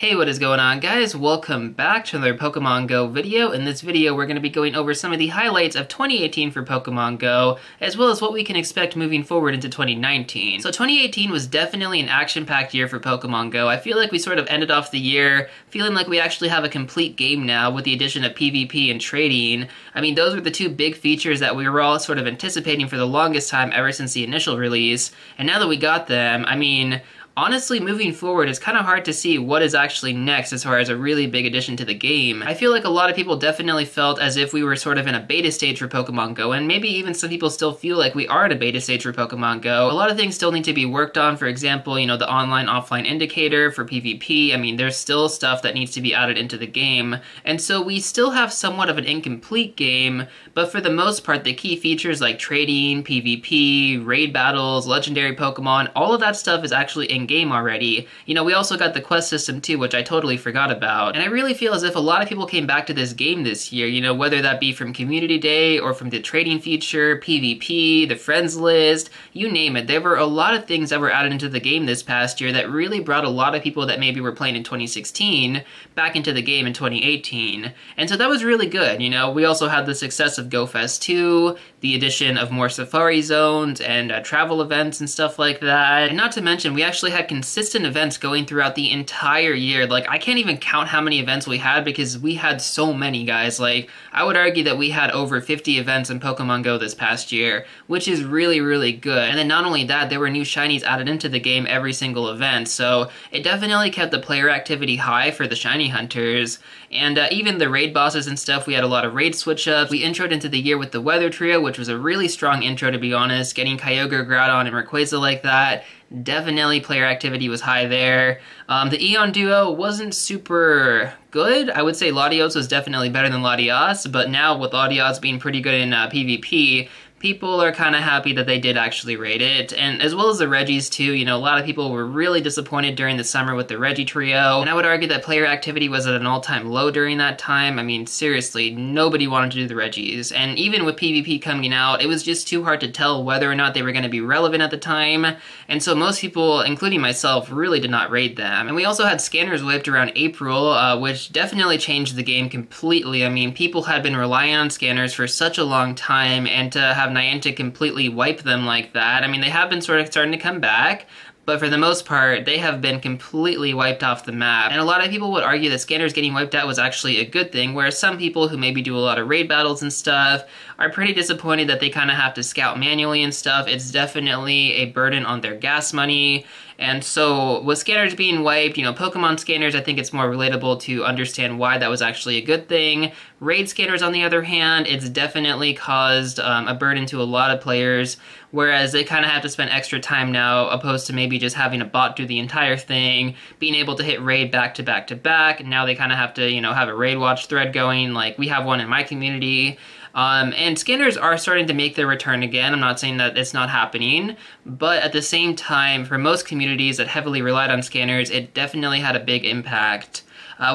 Hey, what is going on, guys? Welcome back to another Pokemon Go video. In this video, we're going to be going over some of the highlights of 2018 for Pokemon Go, as well as what we can expect moving forward into 2019. So 2018 was definitely an action-packed year for Pokemon Go. I feel like we sort of ended off the year feeling like we actually have a complete game now with the addition of PvP and trading. I mean, those were the two big features that we were all sort of anticipating for the longest time ever since the initial release, and now that we got them, I mean, honestly, moving forward, it's kind of hard to see what is actually next as far as a really big addition to the game. I feel like a lot of people definitely felt as if we were sort of in a beta stage for Pokemon Go, and maybe even some people still feel like we are in a beta stage for Pokemon Go. A lot of things still need to be worked on. For example, you know, the online-offline indicator for PvP. I mean, there's still stuff that needs to be added into the game, and so we still have somewhat of an incomplete game, but for the most part, the key features like trading, PvP, raid battles, legendary Pokemon, all of that stuff is actually in-game already. You know, we also got the quest system too, which I totally forgot about. And I really feel as if a lot of people came back to this game this year, you know, whether that be from Community Day or from the trading feature, PvP, the friends list, you name it. There were a lot of things that were added into the game this past year that really brought a lot of people that maybe were playing in 2016 back into the game in 2018. And so that was really good, you know. We also had the success of Go Fest 2, the addition of more safari zones and travel events and stuff like that. And not to mention, we actually had consistent events going throughout the entire year. Like, I can't even count how many events we had because we had so many, guys. Like, I would argue that we had over 50 events in Pokemon Go this past year, which is really, really good. And then not only that, there were new shinies added into the game every single event, so it definitely kept the player activity high for the shiny hunters. And even the raid bosses and stuff, we had a lot of raid switch-ups. We introed into the year with the Weather Trio, which was a really strong intro, to be honest. Getting Kyogre, Groudon, and Rayquaza like that, definitely player activity was high there. The Eon duo wasn't super good. I would say Latios was definitely better than Latias, but now with Latias being pretty good in PvP, people are kind of happy that they did actually raid it, and as well as the Regis too. You know, a lot of people were really disappointed during the summer with the Regi trio, and I would argue that player activity was at an all-time low during that time. I mean, seriously, nobody wanted to do the Regis, and even with PvP coming out, it was just too hard to tell whether or not they were going to be relevant at the time, and so most people, including myself, really did not raid them. And we also had scanners wiped around April, which definitely changed the game completely. I mean, people had been relying on scanners for such a long time, and to have Niantic completely wipe them like that. I mean, they have been sort of starting to come back, but for the most part, they have been completely wiped off the map. And a lot of people would argue that scanners getting wiped out was actually a good thing, whereas some people who maybe do a lot of raid battles and stuff are pretty disappointed that they kind of have to scout manually and stuff. It's definitely a burden on their gas money. And so with scanners being wiped, you know, Pokemon scanners, I think it's more relatable to understand why that was actually a good thing. Raid scanners, on the other hand, it's definitely caused a burden to a lot of players, whereas they kind of have to spend extra time now, opposed to maybe just having a bot do the entire thing, being able to hit raid back to back to back, and now they kind of have to, you know, have a raid watch thread going, like we have one in my community. And scanners are starting to make their return again. I'm not saying that it's not happening, but at the same time, for most communities that heavily relied on scanners, it definitely had a big impact.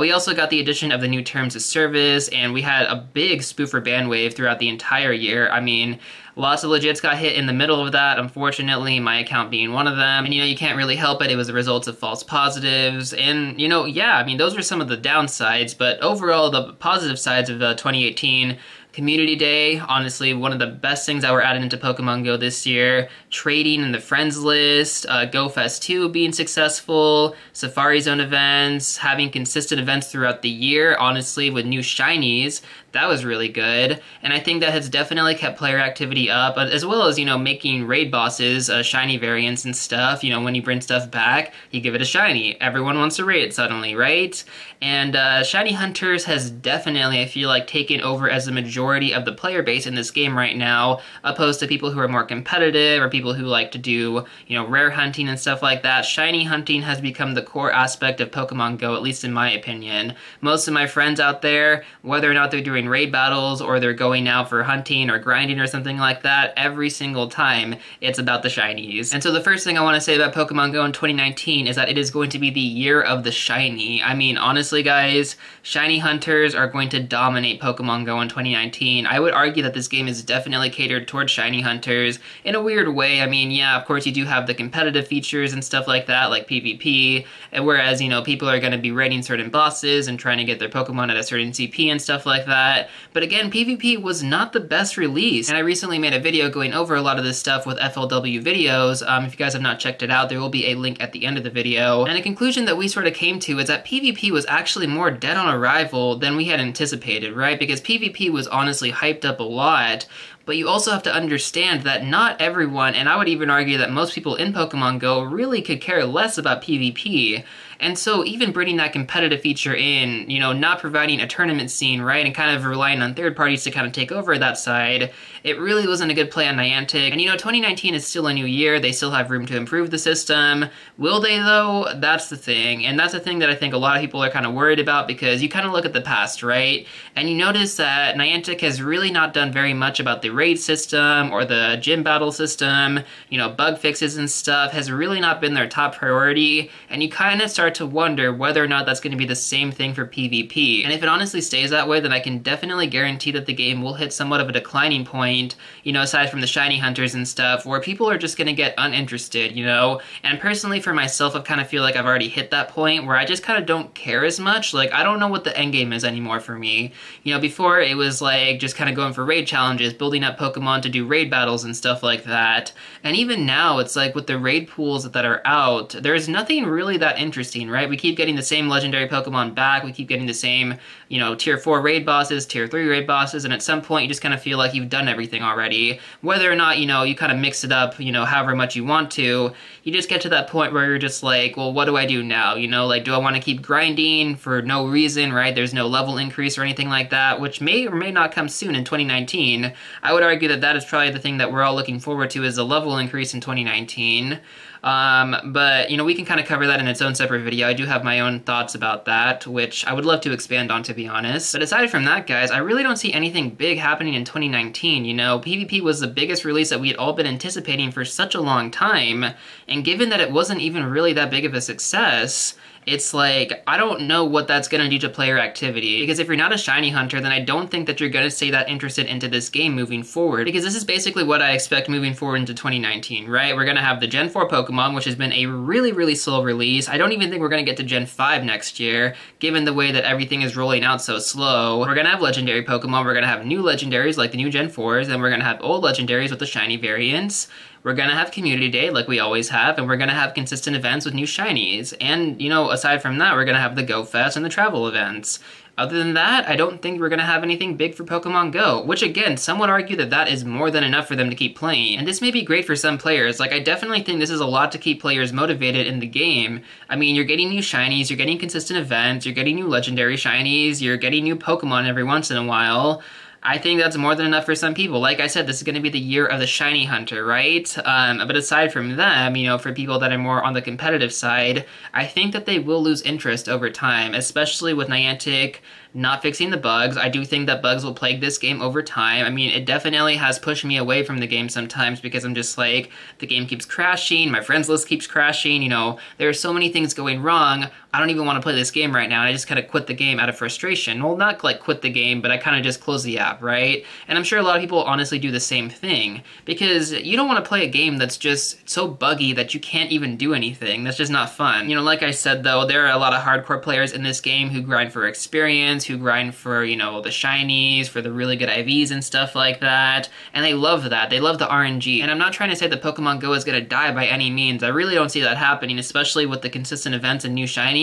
We also got the addition of the new terms of service, and we had a big spoofer ban wave throughout the entire year. I mean, lots of legits got hit in the middle of that, unfortunately, my account being one of them. And, you know, you can't really help it. It was the results of false positives. And, you know, yeah, I mean, those were some of the downsides, but overall, the positive sides of 2018, Community Day, honestly, one of the best things that were added into Pokemon Go this year. Trading in the friends list, Go Fest 2 being successful, Safari Zone events, having consistent events throughout the year, honestly, with new shinies. That was really good, and I think that has definitely kept player activity up, as well as, you know, making raid bosses shiny variants and stuff. You know, when you bring stuff back, you give it a shiny. Everyone wants to raid it suddenly, right? And shiny hunters has definitely, I feel like, taken over as the majority of the player base in this game right now, opposed to people who are more competitive or people who like to do, you know, rare hunting and stuff like that. Shiny hunting has become the core aspect of Pokemon Go, at least in my opinion. Most of my friends out there, whether or not they're doing raid battles or they're going out for hunting or grinding or something like that, every single time it's about the shinies. And so the first thing I want to say about Pokemon Go in 2019 is that it is going to be the year of the shiny. I mean, honestly, guys, shiny hunters are going to dominate Pokemon Go in 2019. I would argue that this game is definitely catered towards shiny hunters in a weird way. way. I mean, yeah, of course you do have the competitive features and stuff like that, like PvP, and whereas, you know, people are going to be raiding certain bosses and trying to get their Pokemon at a certain CP and stuff like that. But again, PvP was not the best release, and I recently made a video going over a lot of this stuff with FLW videos. If you guys have not checked it out, there will be a link at the end of the video. And a conclusion that we sort of came to is that PvP was actually more dead on arrival than we had anticipated, right? Because PvP was honestly hyped up a lot, but you also have to understand that not everyone, and I would even argue that most people in Pokemon Go, really could care less about PvP. And so even bringing that competitive feature in, you know, not providing a tournament scene, right, and kind of relying on third parties to kind of take over that side, it really wasn't a good play on Niantic. And you know, 2019 is still a new year, they still have room to improve the system. Will they though? That's the thing. And that's the thing that I think a lot of people are kind of worried about, because you kind of look at the past, right? And you notice that Niantic has really not done very much about the raid system or the gym battle system. You know, bug fixes and stuff has really not been their top priority, and you kind of start to wonder whether or not that's going to be the same thing for PvP. And if it honestly stays that way, then I can definitely guarantee that the game will hit somewhat of a declining point, you know, aside from the shiny hunters and stuff, where people are just going to get uninterested, you know? And personally for myself, I kind of feel like I've already hit that point where I just kind of don't care as much. Like, I don't know what the end game is anymore for me. You know, before it was like just kind of going for raid challenges, building up Pokemon to do raid battles and stuff like that. And even now, it's like with the raid pools that are out, there's nothing really that interesting, right? We keep getting the same legendary Pokemon back, we keep getting the same, you know, tier 4 raid bosses, tier 3 raid bosses, and at some point you just kind of feel like you've done everything already. Whether or not, you know, you kind of mix it up, you know, however much you want to, you just get to that point where you're just like, well, what do I do now? You know, like, do I want to keep grinding for no reason, right? There's no level increase or anything like that, which may or may not come soon in 2019. I would argue that that is probably the thing that we're all looking forward to, is a level increase in 2019. But, you know, we can kind of cover that in its own separate video. I do have my own thoughts about that, which I would love to expand on, to be honest. But aside from that, guys, I really don't see anything big happening in 2019, you know? PvP was the biggest release that we had all been anticipating for such a long time, and given that it wasn't even really that big of a success, it's like, I don't know what that's gonna do to player activity, because if you're not a shiny hunter, then I don't think that you're gonna stay that interested into this game moving forward, because this is basically what I expect moving forward into 2019, right? We're gonna have the Gen 4 Pokemon, which has been a really, really slow release. I don't even think we're gonna get to Gen 5 next year, given the way that everything is rolling out so slow. We're gonna have legendary Pokemon, we're gonna have new legendaries like the new Gen 4s, and we're gonna have old legendaries with the shiny variants. We're gonna have Community Day, like we always have, and we're gonna have consistent events with new shinies. And, you know, aside from that, we're gonna have the Go Fest and the travel events. Other than that, I don't think we're gonna have anything big for Pokemon Go, which again, some would argue that that is more than enough for them to keep playing. And this may be great for some players. Like, I definitely think this is a lot to keep players motivated in the game. I mean, you're getting new shinies, you're getting consistent events, you're getting new legendary shinies, you're getting new Pokemon every once in a while. I think that's more than enough for some people. Like I said, this is going to be the year of the shiny hunter, right? But aside from them, you know, for people that are more on the competitive side, I think that they will lose interest over time, especially with Niantic not fixing the bugs. I do think that bugs will plague this game over time. I mean, it definitely has pushed me away from the game sometimes, because I'm just like, the game keeps crashing, my friends list keeps crashing, you know, there are so many things going wrong, I don't even want to play this game right now, and I just kind of quit the game out of frustration. Well, not like quit the game, but I kind of just close the app, right? And I'm sure a lot of people honestly do the same thing, because you don't want to play a game that's just so buggy that you can't even do anything. That's just not fun. You know, like I said though, there are a lot of hardcore players in this game who grind for experience, who grind for, you know, the shinies, for the really good IVs and stuff like that, and they love that. They love the RNG. And I'm not trying to say that Pokemon Go is going to die by any means. I really don't see that happening, especially with the consistent events and new shinies.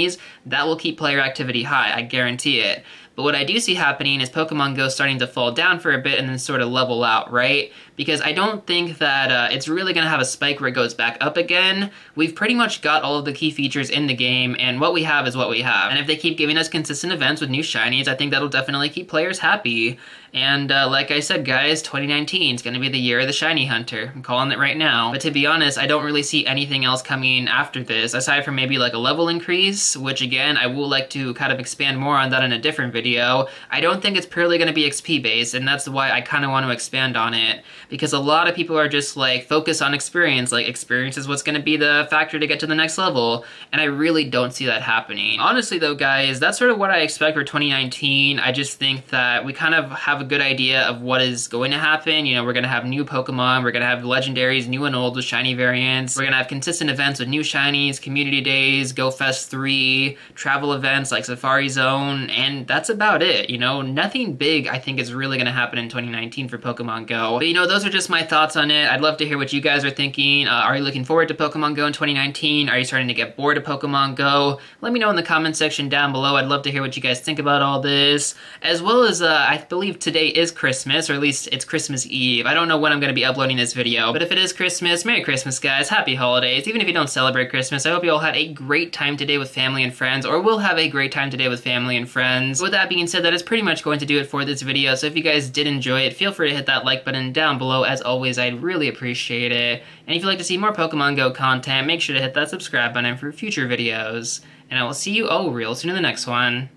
That will keep player activity high, I guarantee it. But what I do see happening is Pokemon Go starting to fall down for a bit and then sort of level out, right? Because I don't think that it's really going to have a spike where it goes back up again. We've pretty much got all of the key features in the game, and what we have is what we have. And if they keep giving us consistent events with new shinies, I think that'll definitely keep players happy. And like I said, guys, 2019 is going to be the year of the shiny hunter. I'm calling it right now. But to be honest, I don't really see anything else coming after this, aside from maybe like a level increase, which again, I will like to kind of expand more on that in a different video. I don't think it's purely going to be XP based, and that's why I kind of want to expand on it. Because a lot of people are just like, focus on experience, like experience is what's going to be the factor to get to the next level, and I really don't see that happening. Honestly though, guys, that's sort of what I expect for 2019. I just think that we kind of have a a good idea of what is going to happen. You know, we're going to have new Pokemon, we're going to have legendaries, new and old with shiny variants, we're going to have consistent events with new shinies, community days, Go Fest 3, travel events like Safari Zone, and that's about it. You know, nothing big I think is really going to happen in 2019 for Pokemon Go. But you know, those are just my thoughts on it. I'd love to hear what you guys are thinking. Are you looking forward to Pokemon Go in 2019? Are you starting to get bored of Pokemon Go? Let me know in the comment section down below. I'd love to hear what you guys think about all this. As well as, I believe today is Christmas, or at least it's Christmas Eve. I don't know when I'm going to be uploading this video, but if it is Christmas, Merry Christmas, guys. Happy holidays. Even if you don't celebrate Christmas, I hope you all had a great time today with family and friends, or will have a great time today with family and friends. With that being said, that is pretty much going to do it for this video, so if you guys did enjoy it, feel free to hit that like button down below. As always, I'd really appreciate it. And if you'd like to see more Pokemon Go content, make sure to hit that subscribe button for future videos. And I will see you all real soon in the next one.